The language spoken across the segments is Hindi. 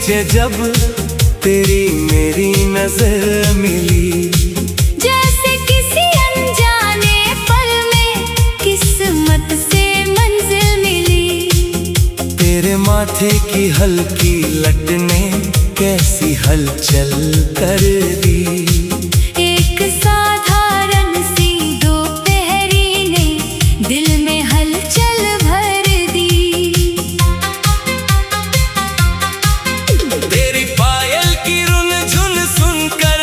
पीछे जब तेरी मेरी नजर मिली, जैसे किसी अनजाने पल में किस्मत से मंजिल मिली। तेरे माथे की हल्की लट ने कैसी हलचल कर दी। एक साधारण सी दोपहरी ने दिल में हलचल भर दी। तेरी पायल की रुन झुन सुनकर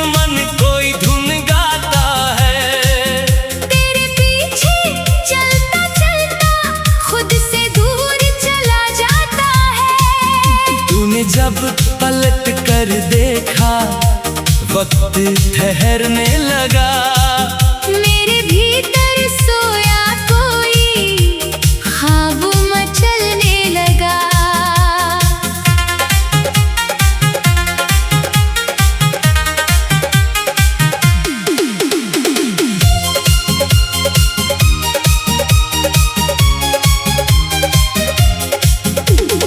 मन कोई धुन गाता है। तेरे पीछे चलता चलता खुद से दूर चला जाता है। तूने जब पलट कर देखा वक्त ठहरने लगा। मेरे भीतर सोया कोई ख्वाब मचलने लगा।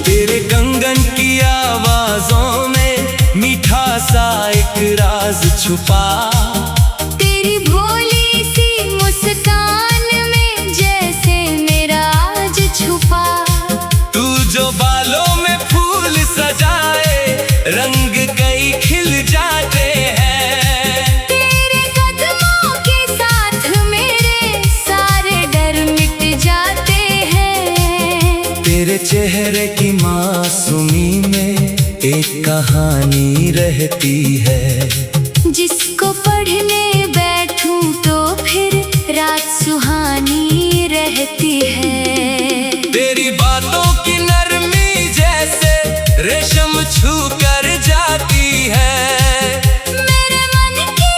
तेरे कंगन की आवाजों में मीठा सा एक राज छुपा। तेरी भोली सी मुस्कान में जैसे मेरा राज छुपा। तू जो बालों में फूल सजाए रंग कई खिल जाते हैं। तेरे कदमों के साथ मेरे सारे डर मिट जाते हैं। तेरे चेहरे की मासूमी में एक कहानी रहती है। जिसको पढ़ने बैठूं तो फिर रात सुहानी रहती है। तेरी बातों की नरमी जैसे रेशम छू कर जाती है। मेरे मन की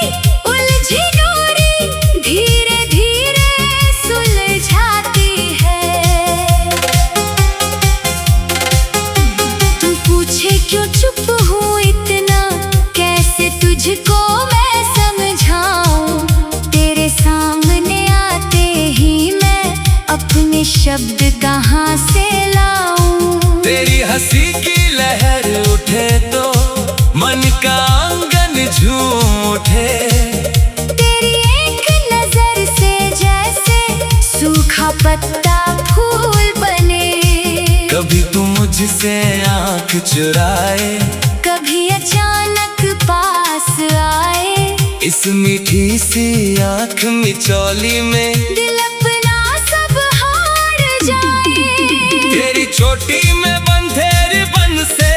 उलझी डोरी धीरे धीरे सुलझाती है। तू पूछे क्यों चुप हूँ इतना, कैसे तुझको मैं समझाऊं। तेरे सामने आते ही मैं अपने शब्द कहाँ से लाऊं। तेरी हंसी की लहर उठे तो मन का आंगन झूम उठे। तेरी एक नजर से जैसे सूखा पत्ता फूल बने। कभी तू मुझसे आंख चुराए, कभी अचानक पास आए। इस मीठी सी आंख मिचौली में दिल अपना सब हार जाए। तेरी चोटी में बंधे रिबन से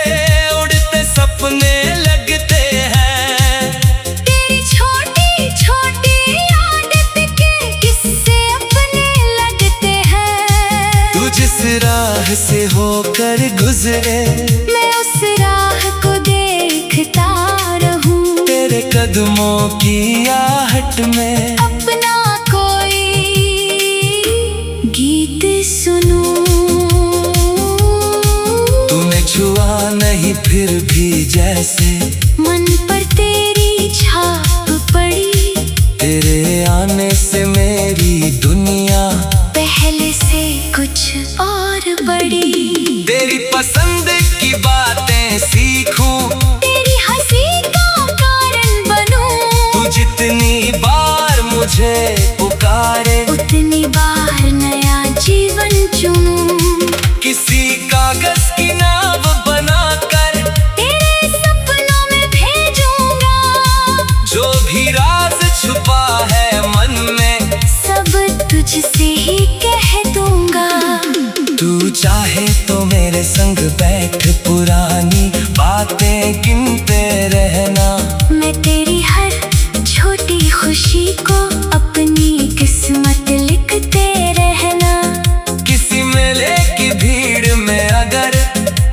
उड़ते सपने लगते हैं। तेरी छोटी छोटी आदत के किस्से अपने लगते हैं। तू जिस राह से होकर गुजरे मैं उस राह को देखता रहूं। तेरे कदमों की आहट में अपना कोई गीत सुनूं। तूने छुआ नहीं फिर भी जैसे मन पर तेरी छाप पड़ी। तेरे आने से मेरी दुनिया पहले से कुछ और बड़ी। तेरी पसंद की बातें सीखूं, तेरी हंसी का कारण बनूं। तू जितनी बार मुझे पुकारे उतनी बार नया जीवन चुनूं। किसी कागज की नाव बनाकर तेरे सपनों में भेजूंगा। जो भी राज छुपा है मन में सब तुझसे ही कह दूंगा। तू चाहे तो मेरे संग बैठ पुरानी बातें गिनते रहना। मैं तेरी हर छोटी खुशी को अपनी किस्मत लिखते रहना। किसी मेले की भीड़ में अगर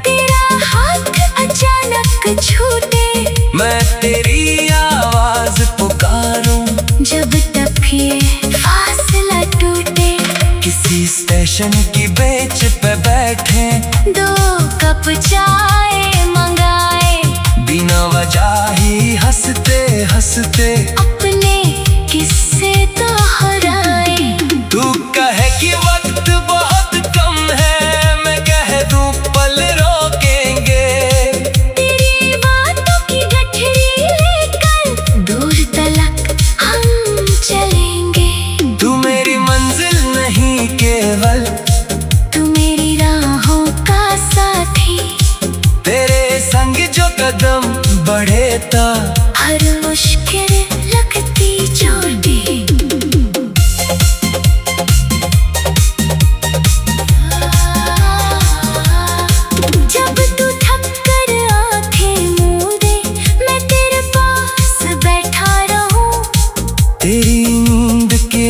तेरा हाथ अचानक छूटे, मैं तेरी आवाज पुकारूं। जब तक ये फासला टूटे, किसी स्टेशन की बेंच पे बैठे 2 कप चाय मंगाए। बिना वजह ही हंसते हंसते अपने किस्से दोहराए। तू कहे कि वक्त बहुत कम है, मैं कह दूं पल रोकेंगे।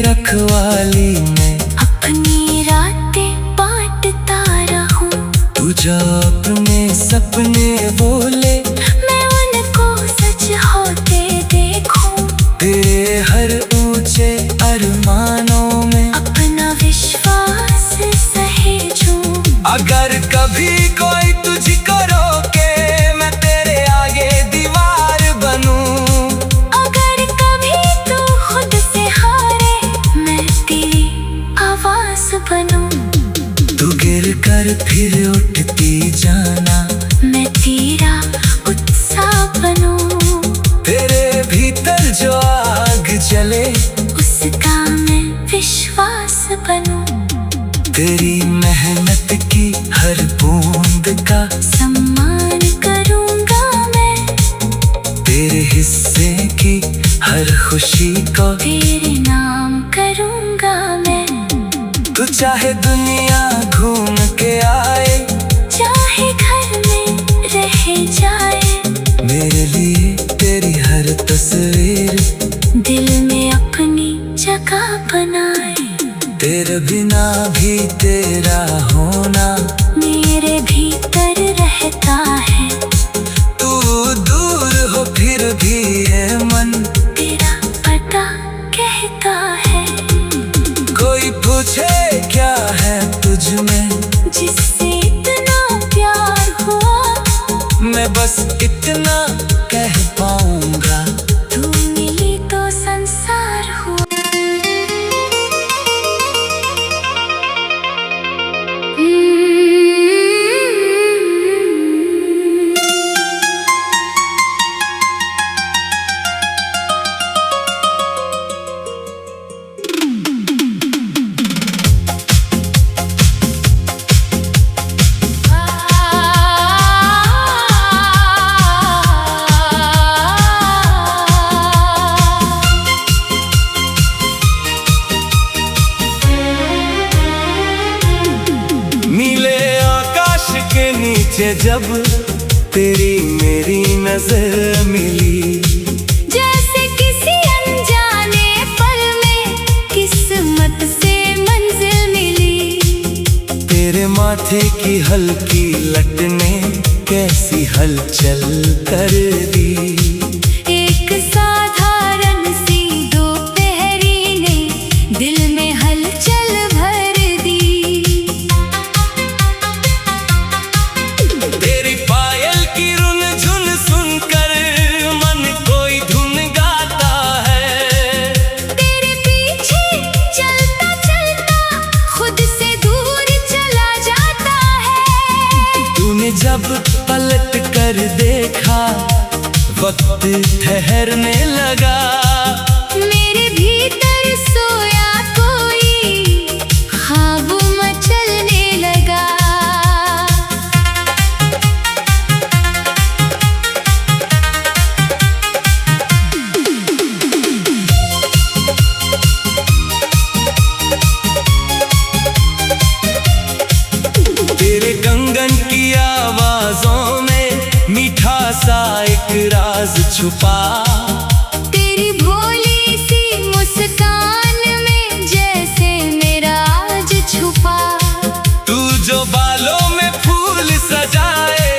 रखवाली में अपनी रातें बांटता रहूं। तू जो अपने सपने बोले मैं उनको सच होते देखूं। तेरे हर ऊंचे अरमानों में अपना विश्वास सहेजूं। अगर कभी कोई तुझको रोके मैं तेरे आगे दीवार बनूं। अगर कभी तू खुद से हारे मैं तेरी आवाज बनूं। तू गिर कर फिर उठती जाना मैं तेरा उत्साह बनूं। तेरे भीतर जो आग जले उसका मैं विश्वास बनूं। तेरी मेहनत की हर बूंद का सम्मान करूंगा मैं। तेरे हिस्से की हर खुशी को तेरे नाम करूंगा मैं। तू चाहे दुनिया घूम के आए चाहे घर में रह जाए मेरे लिए तेरी हर तस्वीर दिल में अपनी जगह बनाए। तेरे बिना भी तेरा होना मेरे भीतर रहता है। तू दूर हो फिर भी ये मन तेरा पता कहता है। कोई पूछे क्या है तुझ में जिससे इतना प्यार हुआ मैं बस इतना कह पाऊंगा। तू मिली तो संसार हुआ। नीले आकाश के नीचे जब तेरी मेरी नजर मिली जैसे किसी अनजाने पल में किस्मत से मंजिल मिली। तेरे माथे की हल्की लट ने कैसी हलचल कर दी। एक साधारण सी दोपहरी ने दिल में हलचल भर दी। तेरी पायल की रुन झुन सुनकर मन कोई धुन गाता है। तेरे पीछे चलता चलता खुद से दूर चला जाता है। तूने जब पलट कर देखा वक्त ठहरने लगा। मेरे भीतर सोया कोई ख्वाब मचलने लगा। तेरे कंगन की आवाजों में मीठा सा एक राज छुपा। तेरी भोली सी मुस्कान में जैसे मेरा आज छुपा। तू जो बालों में फूल सजाए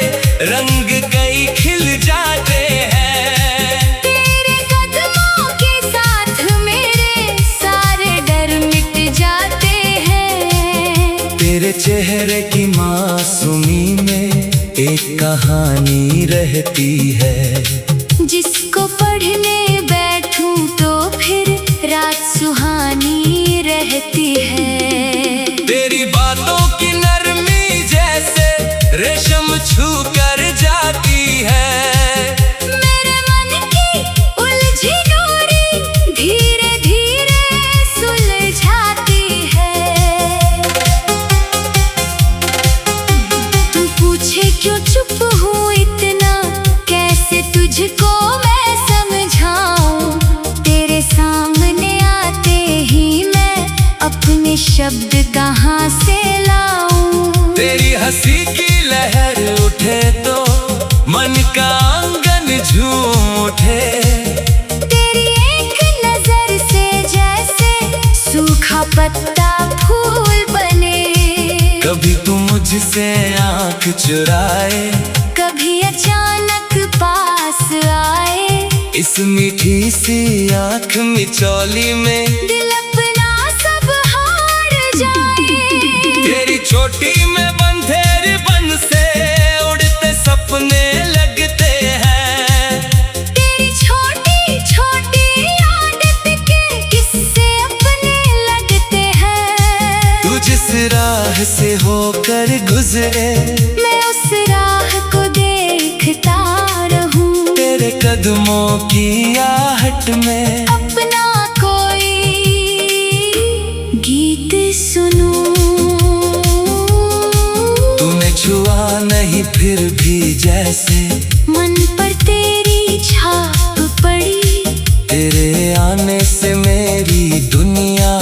रंग कई खिल जाते हैं। तेरे कदमों के साथ मेरे सारे डर मिट जाते हैं। तेरे चेहरे की मासूमी में एक कहानी रहती है। जिसको पढ़ने बैठूं तो फिर रात सुहानी रहती है। तेरी बातों की नरमी जैसे रेशम छू कर जाती है। मेरे मन की उलझी डोरी धीरे धीरे सुलझाती है। तू पूछे क्यों चुप हूँ इतना कैसे तुझको मैं समझाऊं। तेरे सामने आते ही मैं अपने शब्द कहाँ से लाऊं। तेरी हंसी की लहर उठे तो मन का आंगन झूम उठे। तेरी एक नजर से जैसे सूखा पत्ता फूल बने। कभी तू मुझसे आंख चुराए, कभी अचानक पास आए। इस मीठी सी आंख मिचौली में दिल अपना सब हार जाए। तेरी चोटी में बंधे रिबन से उड़ते सपने लगते हैं। तेरी छोटी छोटी आदत के किस्से अपने लगते हैं। तू जिस राह से होकर गुजरे, मैं उस राह को देखता रहूं। तेरे कदमों की आहट में अपना कोई गीत सुनूं। तूने छुआ नहीं फिर भी जैसे मन पर तेरी छाप पड़ी। तेरे आने से मेरी दुनिया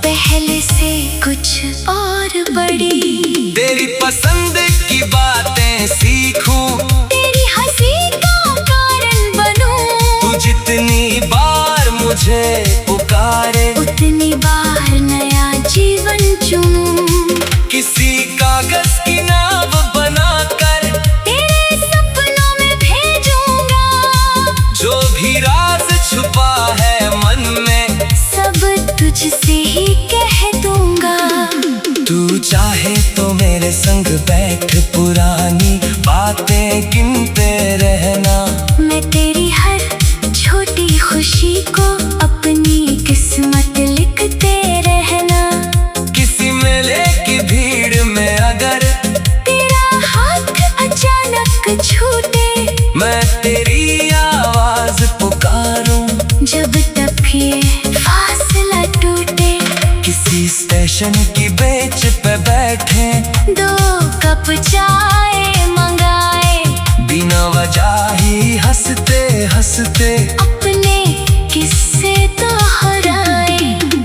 पहले से कुछ और बड़ी। तेरी पसंद की बातें सीखूं, तेरी हंसी का कारण बनूं। तू जितनी बार मुझे पुकारे, उतनी बार नया जीवन चुनूं। किसी कागज की नाव बनाकर तेरे सपनों में भेजूंगा। जो भी राज छुपा है मन में, सब तुझसे ही कह दूंगा। तू चाहे तो मेरे संग बैठ पुरानी बातें गिनते रहना। मैं तेरी हर छोटी खुशी को अपनी किस्मत लिखते रहना। किसी मेले की भीड़ में अगर तेरा हाथ अचानक छूटे, मैं तेरी आवाज पुकारूं। जब तक ये फासला टूटे, किसी स्टेशन की बेंच पे बैठे, 2 कप चाय मंगाए। बिना वजह ही हंसते हंसते अपने किस्से दोहराए।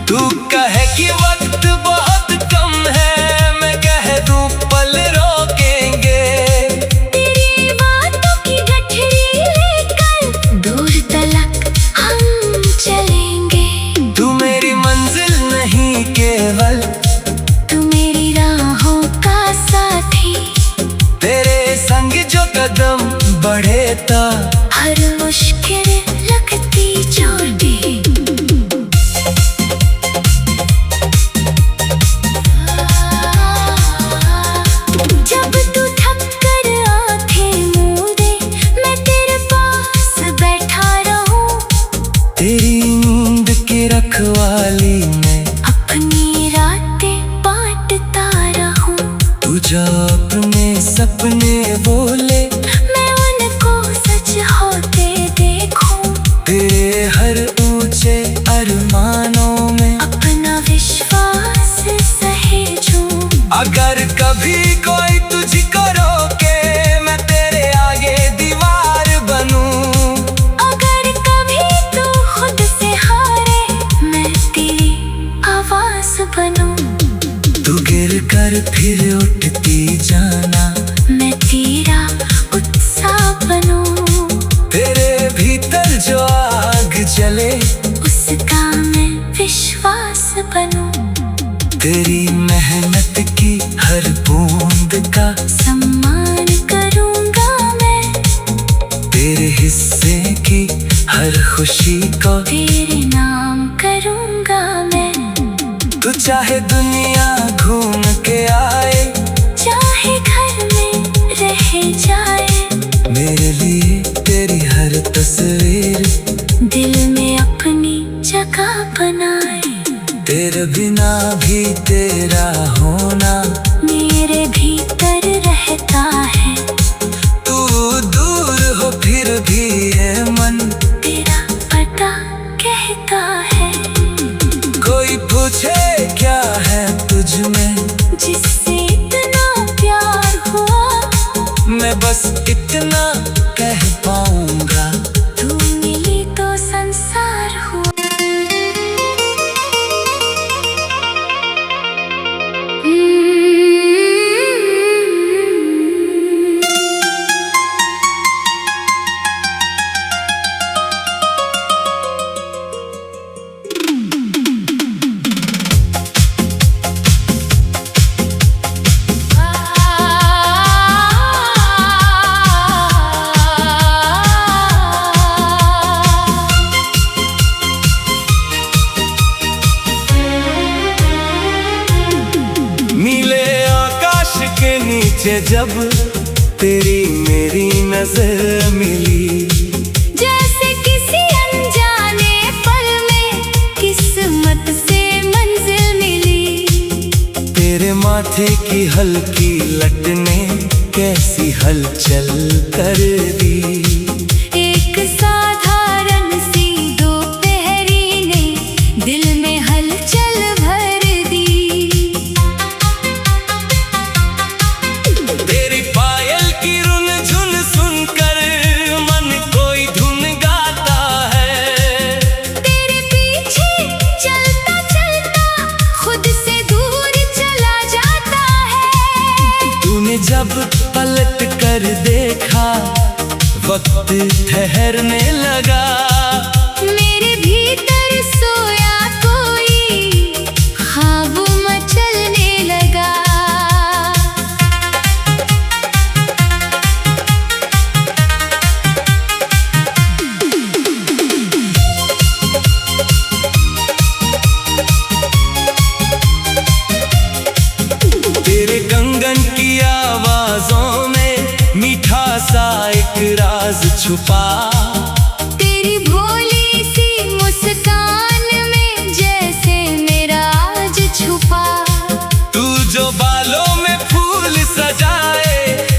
तू कहे कि वक्त बहुत कम है, मैं कह दूं पल रोकेंगे। तेरी बातों की गठरी लेकर दूर तलक हम चलेंगे। तू मेरी मंजिल नहीं केवल, तू मेरी राहों का साथी। तेरे संग जो कदम बढ़े ता हर मुश्किल लगती छोटी। जब तू थक कर आंखें मूंदे, मैं तेरे पास बैठा रहूं। तेरी नींद की रखवाली में अपनी रातें बांटता रहूं। तू जो अपने सपने बोले, मैं उनको सच होते देखूं। तेरे हर ऊंचे अरमानों में अपना विश्वास सहेजूं। अगर कभी कोई तुझको रोके, मैं तेरे आगे दीवार बनूं। अगर कभी तू खुद से हारे, मैं तेरी आवाज बनूं। तू गिर कर फिर उठती जाना, मैं तेरा उत्साह बनूं। तेरे भीतर जो आग जले, उसका मैं विश्वास बनूं। तेरी मेहनत की हर बूंद का सम्मान करूंगा मैं। तेरे हिस्से की हर खुशी को तेरे नाम करूंगा मैं। तू चाहे दुनिया घूम के आए, चाहे घर में रह जाए। मेरे लिए तेरी हर तस्वीर दिल में अपनी जगह बनाए। तेरे बिना भी तेरा होना मेरे भीतर रहता है। तू दूर हो फिर भी ये मन तेरा पता कहता है। कोई पूछे क्या है तुझ में, जिससे इतना प्यार हुआ, मैं बस इतना कह पाऊंगा। तू मिली तो संसार हुआ। बीच जब तेरी मेरी नजर मिली, जैसे किसी अनजाने पल में किस्मत से मंजिल मिली। तेरे माथे की हल्की लट ने कैसी हलचल कर दी। एक साधारण सी दोपहरी ने दिल में हलचल भर दी। तेरी पायल की रुन झुन सुनकर मन कोई धुन गाता है। तेरे पीछे चलता चलता खुद से दूर चला जाता है। तूने जब पलट कर देखा वक्त ठहरने लगा। मेरे भीतर सोया कोई ख्वाब मचलने लगा। तेरे कंगन की आवाजों में मीठा सा एक राज छुपा। तेरी भोली सी मुस्कान में जैसे मेरा आज छुपा। तू जो बालों में फूल सजाए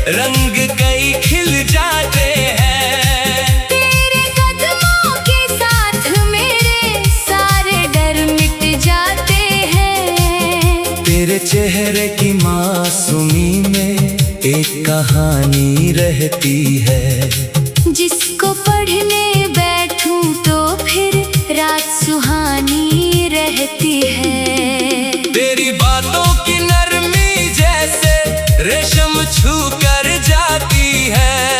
रंग कई खिल जाते हैं। तेरे कदमों के साथ मेरे सारे डर मिट जाते हैं। तेरे चेहरे की मासूमी में एक कहानी रहती है, जिसको पढ़ने बैठूं तो फिर रात सुहानी रहती है। तेरी बातों की नरमी जैसे रेशम छू कर जाती है।